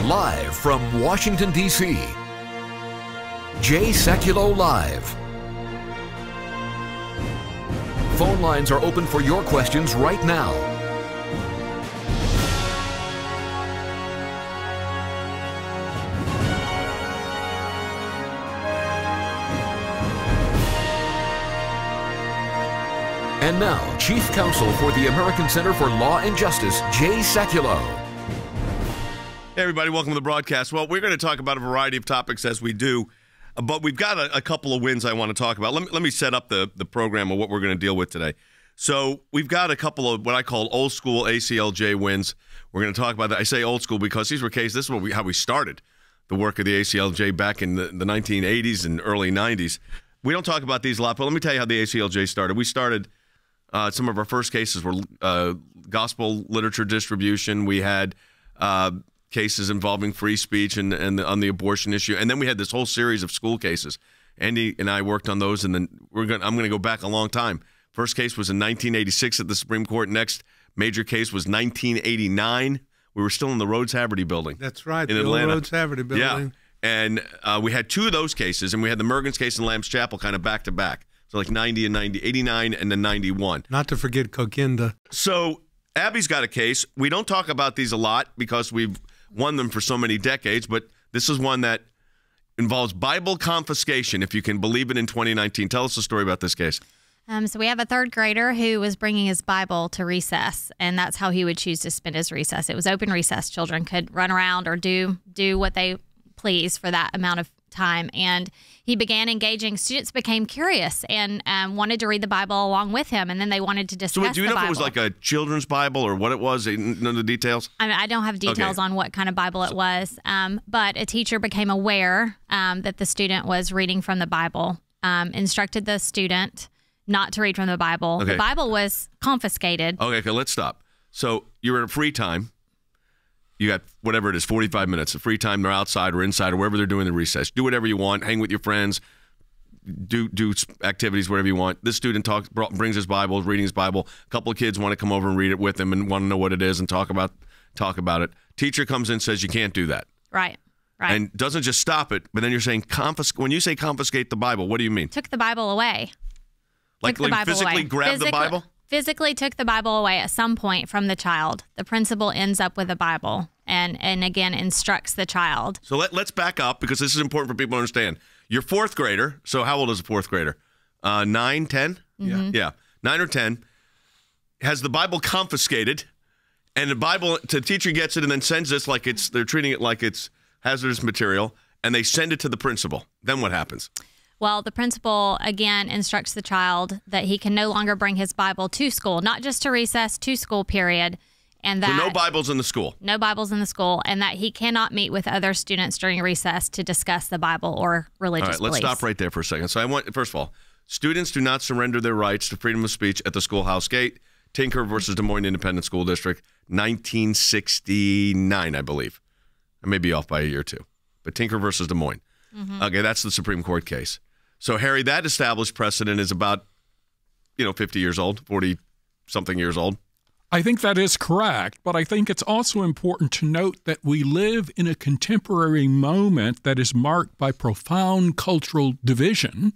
Live from Washington, D.C., Jay Sekulow Live. Phone lines are open for your questions right now. And now, Chief Counsel for the American Center for Law and Justice, Jay Sekulow. Hey, everybody. Welcome to the broadcast. Well, we're going to talk about a variety of topics as we do, but we've got a couple of wins I want to talk about. Let me set up the program of what we're going to deal with today. So we've got a couple of what I call old school ACLJ wins. We're going to talk about that. I say old school because these were cases. This is how we started the work of the ACLJ back in the 1980s and early 90s. We don't talk about these a lot, but let me tell you how the ACLJ started. We started... some of our first cases were gospel literature distribution. We had cases involving free speech and on the abortion issue, and then we had this whole series of school cases. Andy and I worked on those, and then I'm going to go back a long time. First case was in 1986 at the Supreme Court. Next major case was 1989. We were still in the Rhodes Haverty building. That's right, in the Atlanta. old Rhodes Haverty building. Yeah, and we had two of those cases, and we had the Mergens case in Lamb's Chapel kind of back to back. So like 90 and 90, 89 and then 91. Not to forget Coquinda. So Abby's got a case. We don't talk about these a lot because we've won them for so many decades, but this is one that involves Bible confiscation, if you can believe it, in 2019. Tell us the story about this case. So we have a third grader who was bringing his Bible to recess, and that's how he would choose to spend his recess. It was open recess. Children could run around or do what they please for that amount of time, and he began engaging. Students became curious and wanted to read the Bible along with him, and then they wanted to discuss the Bible. So do you know if it was like a children's Bible or what it was? None of the details? I don't have details on what kind of Bible it was, but a teacher became aware that the student was reading from the Bible, instructed the student not to read from the Bible. Okay. The Bible was confiscated. Okay, let's stop. So you're in a free time. You got whatever it is, 45 minutes of free time. They're outside or inside or wherever they're doing the recess. Do whatever you want. Hang with your friends. Do activities, whatever you want. This student brings his Bible, is reading his Bible. A couple of kids want to come over and read it with him and want to know what it is and talk about it. Teacher comes in and says you can't do that. Right. And doesn't just stop it, but then you're saying when you say confiscate the Bible, what do you mean? Took the Bible away. Like physically grab the Bible? Physically took the Bible away at some point from the child. The principal ends up with a Bible and again instructs the child. So let's back up because this is important for people to understand. You're fourth grader. So how old is a fourth grader? 9, 10? Mm-hmm. Yeah. 9 or 10. Has the Bible confiscated, and the teacher gets it and then sends this like they're treating it like it's hazardous material, and they send it to the principal. Then what happens? Well, the principal, again, instructs the child that he can no longer bring his Bible to school, not just to recess, to school period. And that, so no Bibles in the school? No Bibles in the school, and that he cannot meet with other students during recess to discuss the Bible or religious beliefs. All right, let's stop right there for a second. So first of all, students do not surrender their rights to freedom of speech at the schoolhouse gate. Tinker versus Des Moines Independent School District, 1969, I believe. I may be off by a year or two. But Tinker versus Des Moines. Mm-hmm. Okay, that's the Supreme Court case. So, Harry, that established precedent is about, 50 years old, 40-something years old. I think that is correct, but I think it's also important to note that we live in a contemporary moment that is marked by profound cultural division.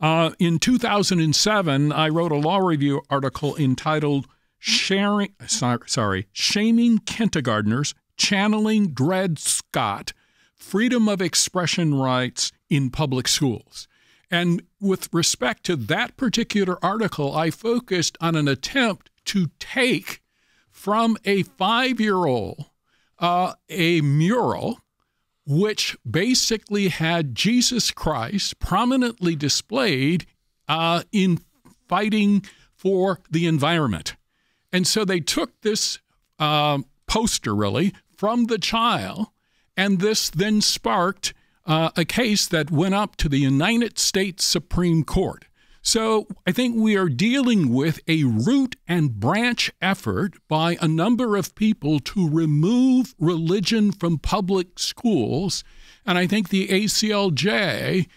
In 2007, I wrote a law review article entitled Shaming Kindergartners, Channeling Dred Scott, Freedom of Expression Rights in Public Schools. And with respect to that particular article, I focused on an attempt to take from a 5-year-old a mural which basically had Jesus Christ prominently displayed in fighting for the environment. And so they took this poster, really, from the child, and this then sparked a case that went up to the United States Supreme Court. So I think we are dealing with a root and branch effort by a number of people to remove religion from public schools. And I think the ACLJ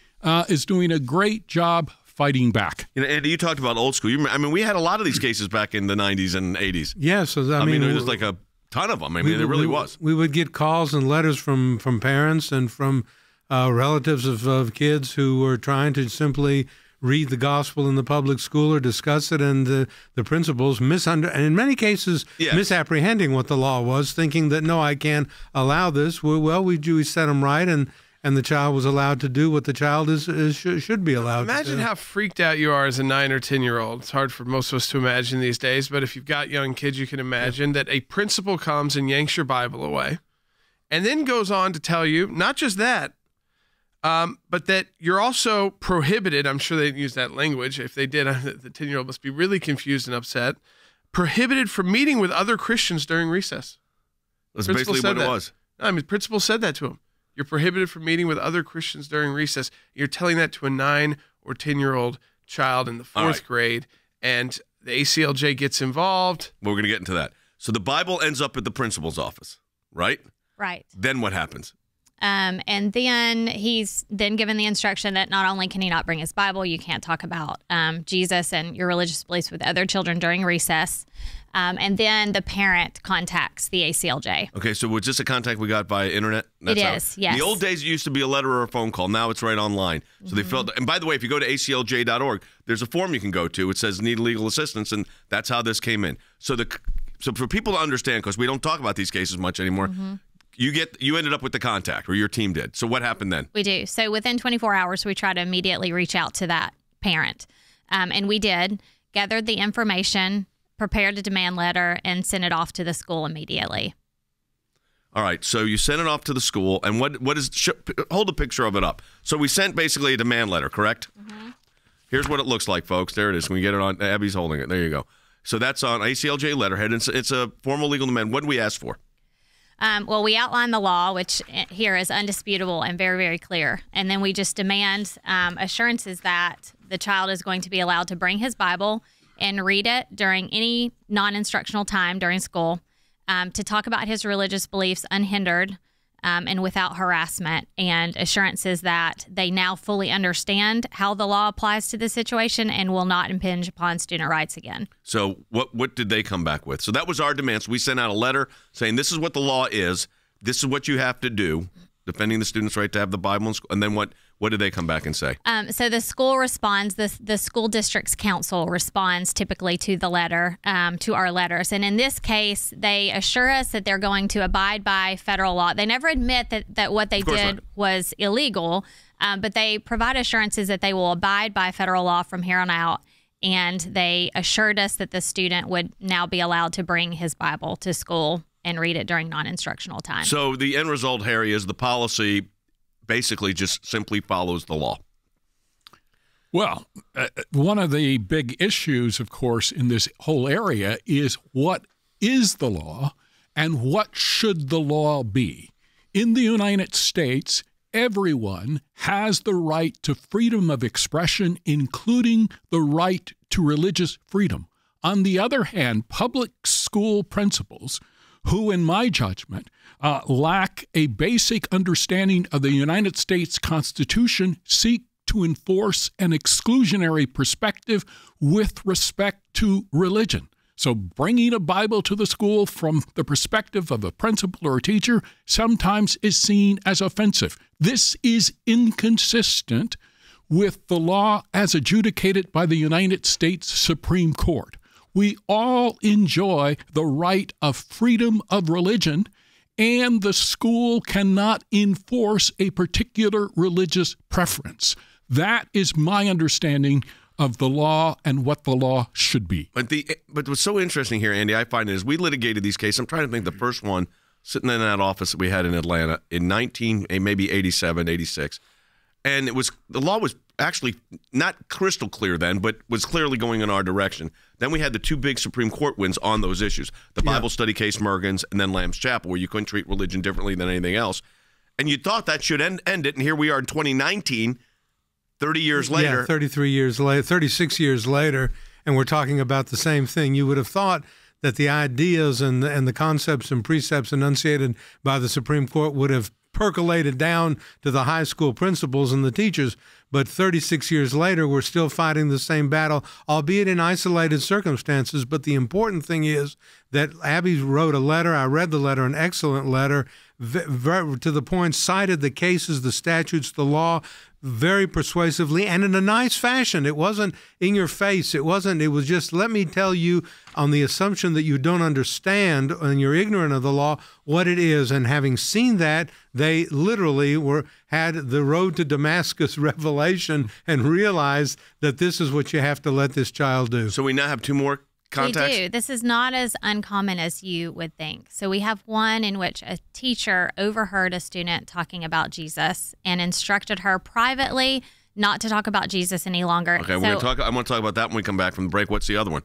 is doing a great job fighting back. Andy, you talked about old school. We had a lot of these cases back in the 90s and 80s. Yes. I mean, it was like a ton of them. I mean, there really was. We would get calls and letters from parents and from relatives of kids who were trying to simply read the gospel in the public school or discuss it, and the principals and in many cases misapprehending what the law was, thinking that, no, I can't allow this. Well, we set them right, and the child was allowed to do what the child should be allowed to do. Imagine how freaked out you are as a 9 or 10-year-old. It's hard for most of us to imagine these days, but if you've got young kids, you can imagine that a principal comes and yanks your Bible away and then goes on to tell you, not just that, but that you're also prohibited. I'm sure they didn't use that language. If they did, the 10-year-old must be really confused and upset. Prohibited from meeting with other Christians during recess. That's basically what it was. I mean, the principal said that to him. You're prohibited from meeting with other Christians during recess. You're telling that to a 9 or 10-year-old child in the 4th grade, and the ACLJ gets involved. Well, we're going to get into that. So the Bible ends up at the principal's office, right? Right. Then what happens? And then he's then given the instruction that not only can he not bring his Bible, you can't talk about Jesus and your religious beliefs with other children during recess. And then the parent contacts the ACLJ. Okay, so was this a contact we got via internet? It is, yes. In the old days, it used to be a letter or a phone call. Now it's right online. So they filled. And by the way, if you go to aclj.org, there's a form you can go to. It says need legal assistance, and that's how this came in. So for people to understand, because we don't talk about these cases much anymore. You ended up with the contact, or your team did. So what happened then? We do. So within 24 hours, we try to immediately reach out to that parent. And we did, gathered the information, prepared a demand letter, and sent it off to the school immediately. All right. So you sent it off to the school. And hold a picture of it up. So we sent basically a demand letter, correct? Here's what it looks like, folks. There it is. Can we get it on? Abby's holding it. There you go. So that's on ACLJ letterhead. It's a formal legal demand. What did we ask for? Well, we outline the law, which here is undisputable and very, very clear. And then we just demand assurances that the child is going to be allowed to bring his Bible and read it during any non-instructional time during school, to talk about his religious beliefs unhindered and without harassment, and assurances that they now fully understand how the law applies to the situation and will not impinge upon student rights again. So what did they come back with? So that was our demand. So we sent out a letter saying this is what the law is. This is what you have to do, defending the student's right to have the Bible in school. And then what did they come back and say? So the school responds, the school district's council responds typically to the letter, to our letters. And in this case, they assure us that they're going to abide by federal law. They never admit that what they did was illegal, but they provide assurances that they will abide by federal law from here on out. And they assured us that the student would now be allowed to bring his Bible to school and read it during non-instructional time. So the end result, Harry, is the policy basically just simply follows the law. Well, one of the big issues, of course, in this whole area is what is the law and what should the law be? In the United States, everyone has the right to freedom of expression, including the right to religious freedom. On the other hand, public school principals who, in my judgment, lack a basic understanding of the United States Constitution, seek to enforce an exclusionary perspective with respect to religion. So bringing a Bible to the school from the perspective of a principal or a teacher sometimes is seen as offensive. This is inconsistent with the law as adjudicated by the United States Supreme Court. We all enjoy the right of freedom of religion, and the school cannot enforce a particular religious preference. That is my understanding of the law and what the law should be. But what's so interesting here, Andy, I find is we litigated these cases. I'm trying to think the first one sitting in that office that we had in Atlanta in maybe 87, 86. And the law was actually not crystal clear then, but was clearly going in our direction. Then we had the two big Supreme Court wins on those issues. The Bible study case, Mergens, and then Lamb's Chapel, where you couldn't treat religion differently than anything else. And you thought that should end it. And here we are in 2019, 30 years later. Yeah, 33 years later, 36 years later, and we're talking about the same thing. You would have thought that the ideas and the concepts and precepts enunciated by the Supreme Court would have percolated down to the high school principals and the teachers. but 36 years later, we're still fighting the same battle, albeit in isolated circumstances. But the important thing is that Abby wrote a letter. I read the letter, an excellent letter, to the point, cited the cases, the statutes, the law, very persuasively and in a nice fashion. It wasn't in your face. It was just, let me tell you, on the assumption that you don't understand and you're ignorant of the law, what it is. And having seen that, they literally had the road to Damascus revelation and realized that this is what you have to let this child do. So we now have two more contacts? We do. This is not as uncommon as you would think. So we have one in which a teacher overheard a student talking about Jesus and instructed her privately not to talk about Jesus any longer. Okay, I want to talk about that when we come back from the break. What's the other one?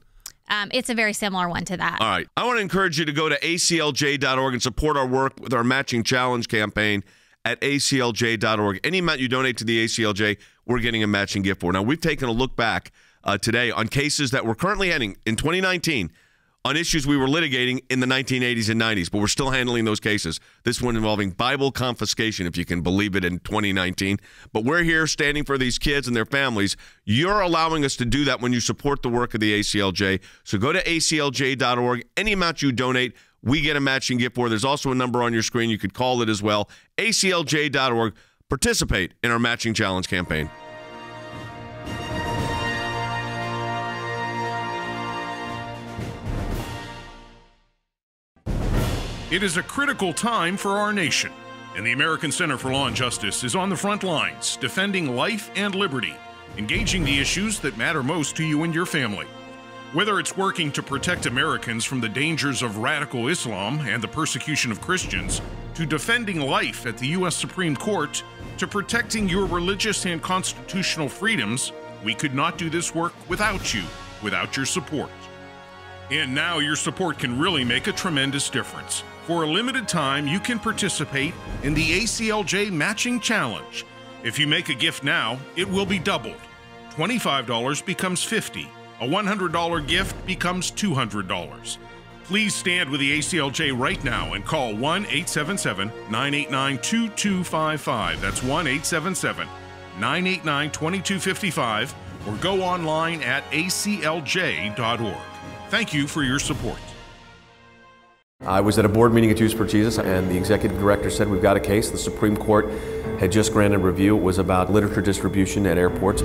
It's a very similar one to that. All right. I want to encourage you to go to aclj.org and support our work with our Matching Challenge campaign at aclj.org. Any amount you donate to the ACLJ, we're getting a matching gift for. Now, we've taken a look back today on cases that we're currently handling in 2019 on issues we were litigating in the 1980s and 90s, but we're still handling those cases. This one involving Bible confiscation, if you can believe it, in 2019. But we're here standing for these kids and their families. You're allowing us to do that when you support the work of the ACLJ. So go to aclj.org. Any amount you donate, we get a matching gift for. There's also a number on your screen. You could call it as well. aclj.org. Participate in our Matching Challenge campaign. It is a critical time for our nation, and the American Center for Law and Justice is on the front lines, defending life and liberty, engaging the issues that matter most to you and your family. Whether it's working to protect Americans from the dangers of radical Islam and the persecution of Christians, to defending life at the U.S. Supreme Court, to protecting your religious and constitutional freedoms, we could not do this work without you, without your support. And now your support can really make a tremendous difference. For a limited time, you can participate in the ACLJ Matching Challenge. If you make a gift now, it will be doubled. $25 becomes $50. A $100 gift becomes $200. Please stand with the ACLJ right now and call 1-877-989-2255. That's 1-877-989-2255, or go online at aclj.org. Thank you for your support. I was at a board meeting at Youth for Jesus, and the executive director said, we've got a case. The Supreme Court had just granted review. It was about literature distribution at airports.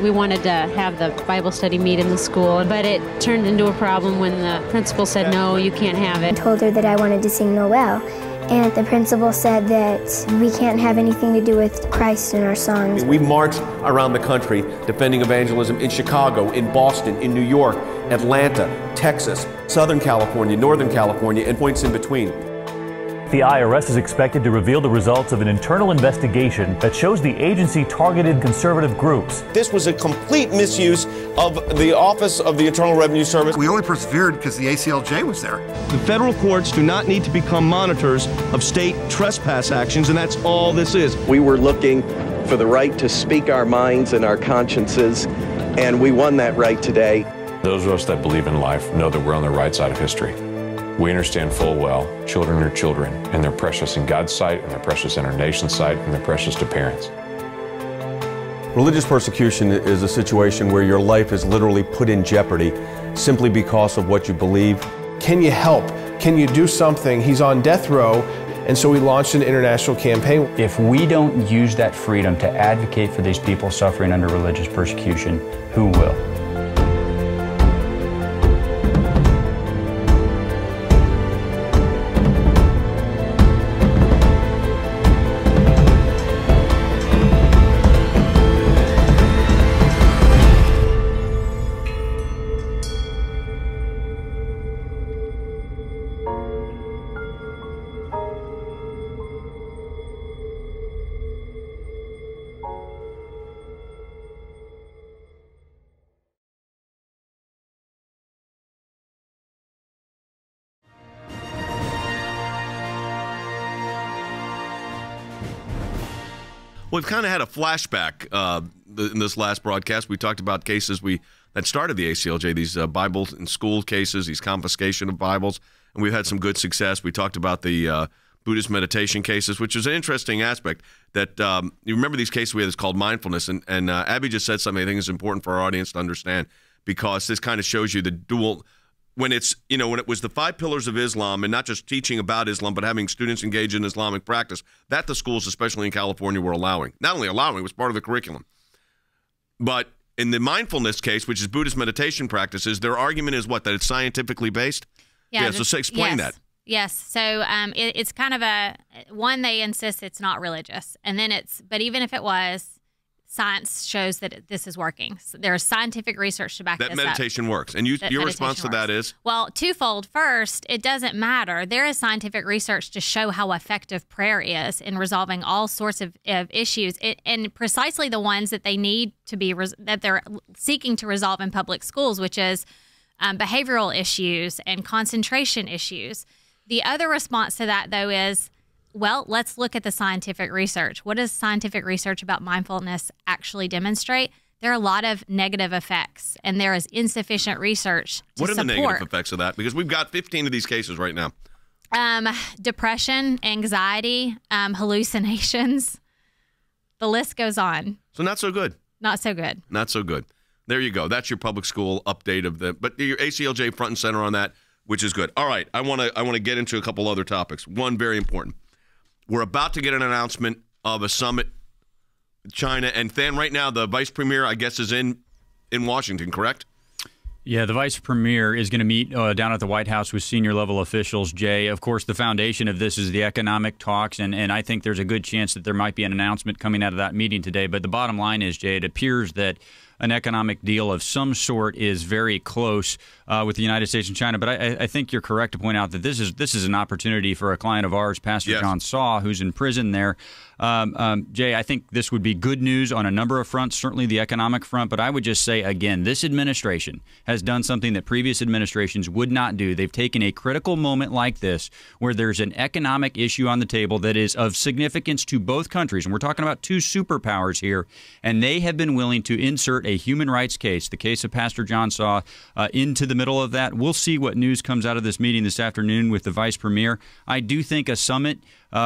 We wanted to have the Bible study meet in the school, but it turned into a problem when the principal said, no, you can't have it. I told her that I wanted to sing Noel, and the principal said that we can't have anything to do with Christ in our songs. We marched around the country defending evangelism in Chicago, in Boston, in New York, Atlanta, Texas, Southern California, Northern California, and points in between. The IRS is expected to reveal the results of an internal investigation that shows the agency targeted conservative groups. This was a complete misuse of the Office of the Internal Revenue Service. We only persevered because the ACLJ was there. The federal courts do not need to become monitors of state trespass actions, and that's all this is. We were looking for the right to speak our minds and our consciences, and we won that right today. Those of us that believe in life know that we're on the right side of history. We understand full well children are children, and they're precious in God's sight, and they're precious in our nation's sight, and they're precious to parents. Religious persecution is a situation where your life is literally put in jeopardy simply because of what you believe. Can you help? Can you do something? He's on death row, and so we launched an international campaign. If we don't use that freedom to advocate for these people suffering under religious persecution, who will? We've kind of had a flashback in this last broadcast. We talked about cases that started the ACLJ, these Bible and school cases, these confiscation of Bibles, and we've had some good success. We talked about the Buddhist meditation cases, which is an interesting aspect that you remember these cases we had. It's called mindfulness, and Abby just said something I think is important for our audience to understand, because this kind of shows you the dual. When it's, when it was the 5 pillars of Islam, and not just teaching about Islam, but having students engage in Islamic practice, that the schools, especially in California, were allowing. Not only allowing, it was part of the curriculum. But in the mindfulness case, which is Buddhist meditation practices, their argument is what? That it's scientifically based? Yeah, so explain that. Yes. So it's kind of one, they insist it's not religious. And then but even if it was, science shows that this is working. So there's scientific research to back this up. That meditation works. And your response to that is? Well, twofold. First, it doesn't matter. There is scientific research to show how effective prayer is in resolving all sorts of issues, and precisely the ones that they need to be, that they're seeking to resolve in public schools, which is behavioral issues and concentration issues. The other response to that, though, is, well, let's look at the scientific research. What does scientific research about mindfulness actually demonstrate? There are a lot of negative effects, and there is insufficient research to support. What are the negative effects of that? Because we've got 15 of these cases right now. Depression, anxiety, hallucinations. The list goes on. So not so good. Not so good. Not so good. There you go. That's your public school update of but your ACLJ front and center on that, which is good. All right, I want to get into a couple other topics. One very important. We're about to get an announcement of a summit with China, and then right now the vice premier, I guess, is in Washington, correct? Yeah, the vice premier is going to meet down at the White House with senior level officials, Jay. Of course, the foundation of this is the economic talks, and I think there's a good chance that there might be an announcement coming out of that meeting today. But the bottom line is, Jay, it appears that an economic deal of some sort is very close with the United States and China. But I think you're correct to point out that this is an opportunity for a client of ours, Pastor John Saw, who's in prison there. Jay, I think this would be good news on a number of fronts, certainly the economic front. But I would just say, again, this administration has done something that previous administrations would not do. They've taken a critical moment like this, where there's an economic issue on the table that is of significance to both countries. And we're talking about two superpowers here. And they have been willing to insert a human rights case, the case of Pastor John Saw, into the middle of that. We'll see what news comes out of this meeting this afternoon with the vice premier. I do think a summit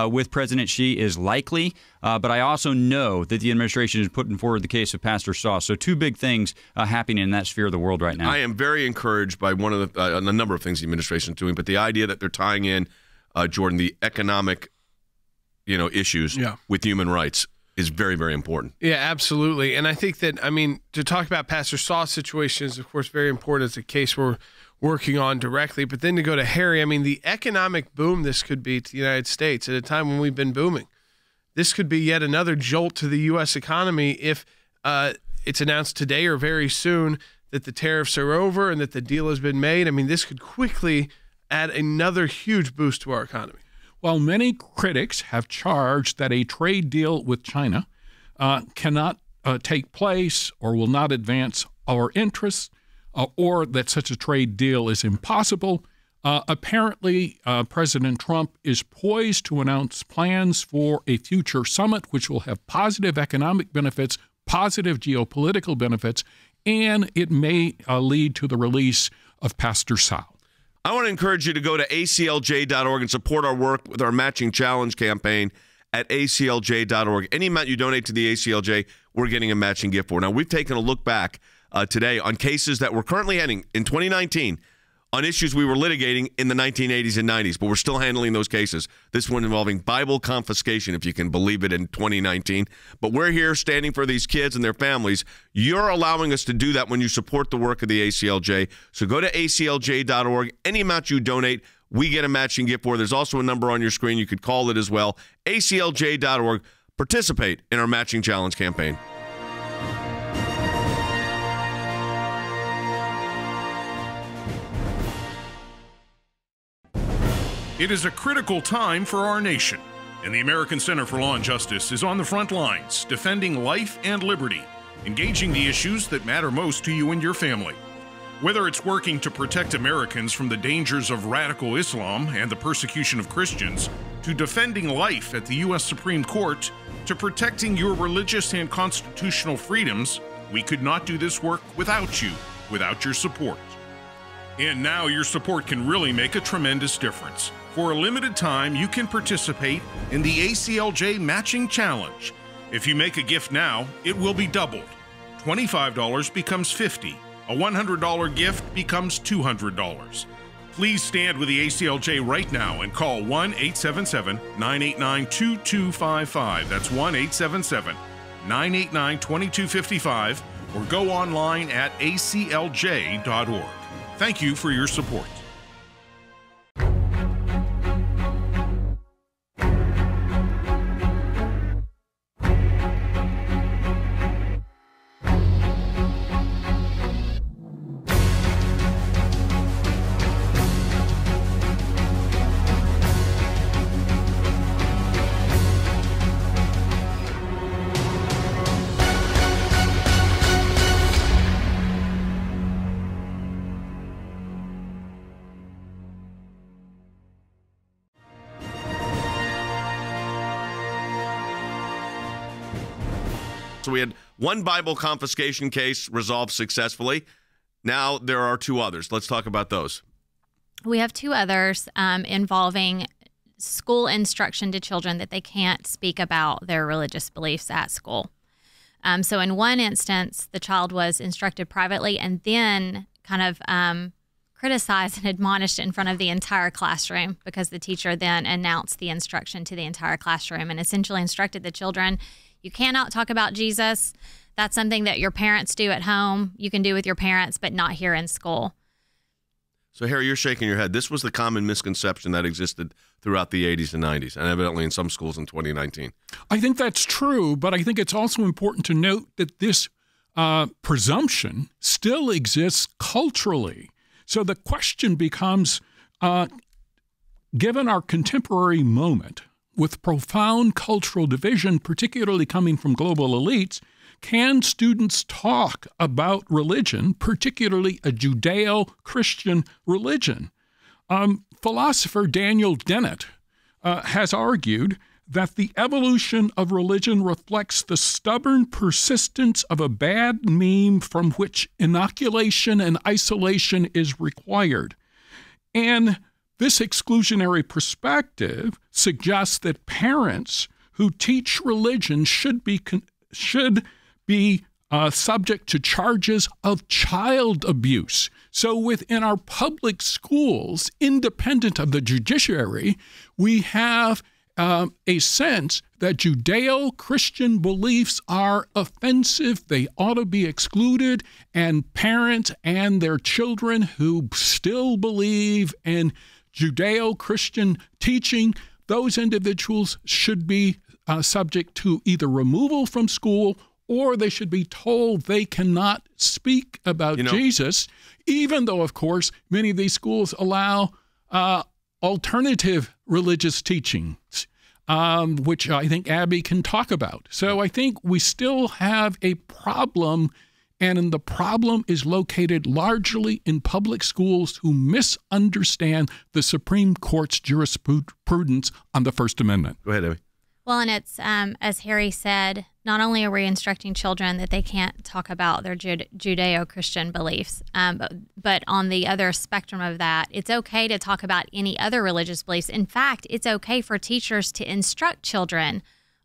with President Xi is likely, but I also know that the administration is putting forward the case of Pastor Saw. So two big things happening in that sphere of the world right now. I am very encouraged by one of a number of things the administration is doing, but the idea that they're tying in, Jordan, the economic, issues with human rights is very, very important. Yeah, absolutely. And I think that, to talk about Pastor Saw's situation is, of course, very important. It's a case we're working on directly. But then to go to Harry, the economic boom this could be to the United States at a time when we've been booming. This could be yet another jolt to the U.S. economy if it's announced today or very soon that the tariffs are over and that the deal has been made. This could quickly add another huge boost to our economy. While many critics have charged that a trade deal with China cannot take place or will not advance our interests, or that such a trade deal is impossible, apparently President Trump is poised to announce plans for a future summit which will have positive economic benefits, positive geopolitical benefits, and it may lead to the release of Pastor Saw. I want to encourage you to go to ACLJ.org and support our work with our Matching Challenge campaign at ACLJ.org. Any amount you donate to the ACLJ, we're getting a matching gift for. Now, we've taken a look back today on cases that we're currently handling in 2019 on issues we were litigating in the 1980s and 90s, but we're still handling those cases. This one involving Bible confiscation, if you can believe it, in 2019. But we're here standing for these kids and their families. You're allowing us to do that when you support the work of the ACLJ. So go to ACLJ.org. Any amount you donate, we get a matching gift for. There's also a number on your screen. You could call it as well. ACLJ.org. Participate in our Matching Challenge campaign. It is a critical time for our nation, and the American Center for Law and Justice is on the front lines, defending life and liberty, engaging the issues that matter most to you and your family. Whether it's working to protect Americans from the dangers of radical Islam and the persecution of Christians, to defending life at the U.S. Supreme Court, to protecting your religious and constitutional freedoms, we could not do this work without you, without your support. And now your support can really make a tremendous difference. For a limited time, you can participate in the ACLJ Matching Challenge. If you make a gift now, it will be doubled. $25 becomes $50. A $100 gift becomes $200. Please stand with the ACLJ right now and call 1-877-989-2255. That's 1-877-989-2255, or go online at aclj.org. Thank you for your support. So we had one Bible confiscation case resolved successfully. Now there are two others. Let's talk about those. We have two others involving school instruction to children that they can't speak about their religious beliefs at school. So in one instance, the child was instructed privately and then kind of criticized and admonished in front of the entire classroom, because the teacher then announced the instruction to the entire classroom and essentially instructed the children, you cannot talk about Jesus. That's something that your parents do at home. You can do with your parents, but not here in school. So, Harry, you're shaking your head. This was the common misconception that existed throughout the 80s and 90s, and evidently in some schools in 2019. I think that's true, but I think it's also important to note that this presumption still exists culturally. So the question becomes, given our contemporary moment, with profound cultural division, particularly coming from global elites, can students talk about religion, particularly a Judeo-Christian religion? Philosopher Daniel Dennett has argued that the evolution of religion reflects the stubborn persistence of a bad meme from which inoculation and isolation is required. And this exclusionary perspective suggests that parents who teach religion should be subject to charges of child abuse. So within our public schools, independent of the judiciary, we have a sense that Judeo-Christian beliefs are offensive, they ought to be excluded, and parents and their children who still believe in Judeo-Christian teaching, those individuals should be subject to either removal from school, or they should be told they cannot speak about Jesus, even though, of course, many of these schools allow alternative religious teachings, which I think Abby can talk about. So I think we still have a problem, and the problem is located largely in public schools who misunderstand the Supreme Court's jurisprudence on the First Amendment. Go ahead, Abby. Well, and it's, as Harry said, not only are we instructing children that they can't talk about their Judeo-Christian beliefs, but on the other spectrum of that, it's okay to talk about any other religious beliefs. In fact, it's okay for teachers to instruct children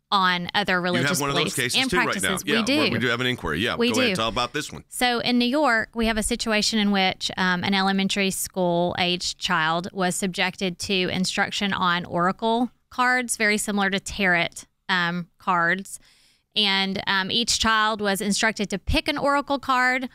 on other religious beliefs. You have one of those cases and too practices. right now. We do. We do have an inquiry. Yeah, we go do. ahead. Tell about this one. So in New York, we have a situation in which an elementary school-aged child was subjected to instruction on oracle cards, very similar to tarot cards. And each child was instructed to pick an oracle card,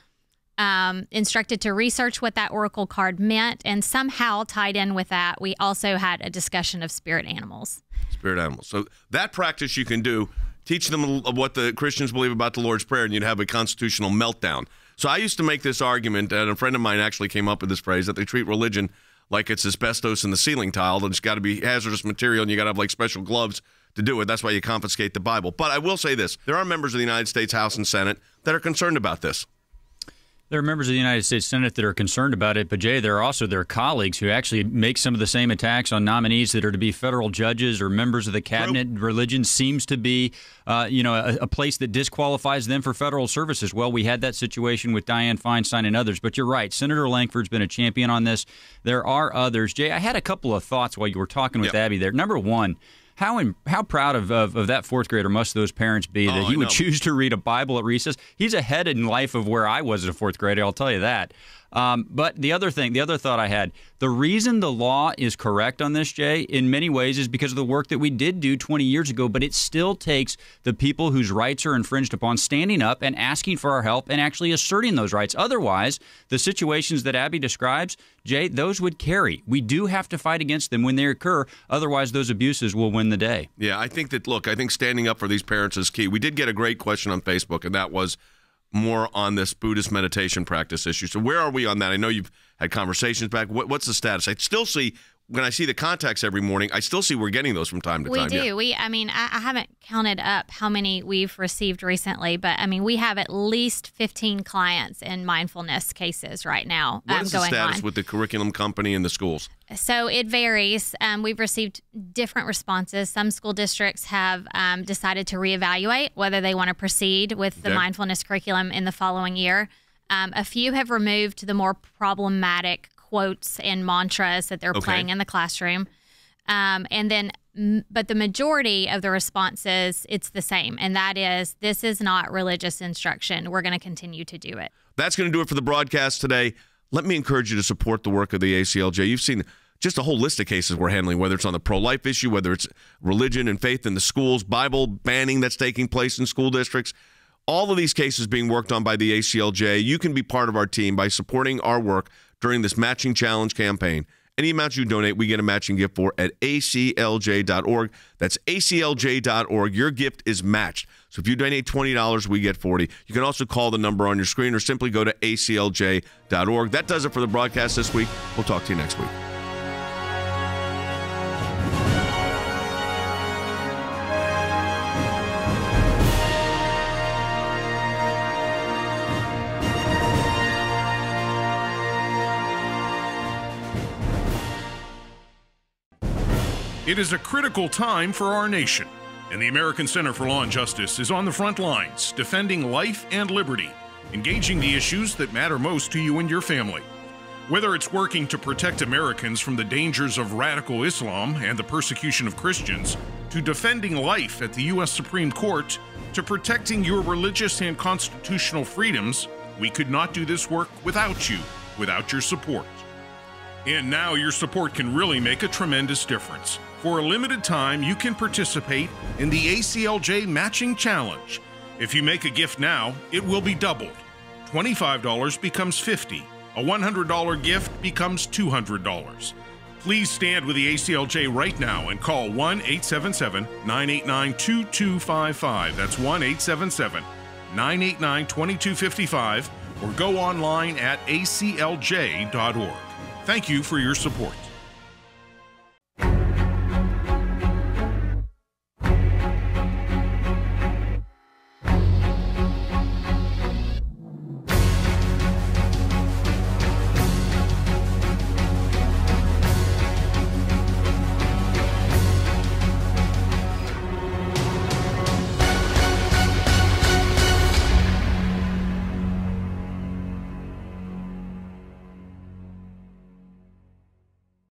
instructed to research what that oracle card meant, and somehow tied in with that, we also had a discussion of spirit animals. Spirit animals. So that practice you can do, teach them what the Christians believe about the Lord's Prayer, and you'd have a constitutional meltdown. So I used to make this argument, and a friend of mine actually came up with this phrase, that they treat religion like it's asbestos in the ceiling tile, and it's got to be hazardous material, and you got to have like special gloves to do it. That's why you confiscate the Bible. But I will say this. There are members of the United States House and Senate that are concerned about this. There are members of the United States Senate that are concerned about it, but Jay, there are also their colleagues who actually make some of the same attacks on nominees that are to be federal judges or members of the cabinet. Religion seems to be, a place that disqualifies them for federal services. Well, we had that situation with Dianne Feinstein and others, but you're right. Senator Langford's been a champion on this. There are others. Jay, I had a couple of thoughts while you were talking with Abby there. Number one, how proud of that fourth grader must those parents be that he would choose to read a Bible at recess? He's ahead in life of where I was as a fourth grader, I'll tell you that. But the other thought I had, the reason the law is correct on this, Jay, in many ways is because of the work that we did do 20 years ago, but it still takes the people whose rights are infringed upon standing up and asking for our help and actually asserting those rights. Otherwise, the situations that Abby describes, Jay, those would carry. We do have to fight against them when they occur. Otherwise, those abuses will win the day. Yeah, I think standing up for these parents is key. We did get a great question on Facebook, and that was more on this Buddhist meditation practice issue. So where are we on that? I know you've had conversations back. What's the status? I still see, when I see the contacts every morning, I still see we're getting those from time to time. We do. Yeah. I haven't counted up how many we've received recently, but we have at least 15 clients in mindfulness cases right now What is the going status on. with the curriculum company and the schools? So it varies. We've received different responses. Some school districts have decided to reevaluate whether they want to proceed with the mindfulness curriculum in the following year. A few have removed the more problematic quotes and mantras that they're playing in the classroom. But the majority of the responses, it's the same. And that is, this is not religious instruction. We're going to continue to do it. That's going to do it for the broadcast today. Let me encourage you to support the work of the ACLJ. You've seen just a whole list of cases we're handling, whether it's on the pro-life issue, whether it's religion and faith in the schools, Bible banning that's taking place in school districts. All of these cases being worked on by the ACLJ. You can be part of our team by supporting our work during this Matching Challenge campaign. Any amount you donate, we get a matching gift for at aclj.org. That's aclj.org. Your gift is matched. So if you donate $20, we get $40. You can also call the number on your screen or simply go to aclj.org. That does it for the broadcast this week. We'll talk to you next week. It is a critical time for our nation, and the American Center for Law and Justice is on the front lines, defending life and liberty, engaging the issues that matter most to you and your family. Whether it's working to protect Americans from the dangers of radical Islam and the persecution of Christians, to defending life at the U.S. Supreme Court, to protecting your religious and constitutional freedoms, we could not do this work without you, without your support. And now your support can really make a tremendous difference. For a limited time, you can participate in the ACLJ Matching Challenge. If you make a gift now, it will be doubled. $25 becomes $50. A $100 gift becomes $200. Please stand with the ACLJ right now and call 1-877-989-2255. That's 1-877-989-2255, or go online at aclj.org. Thank you for your support.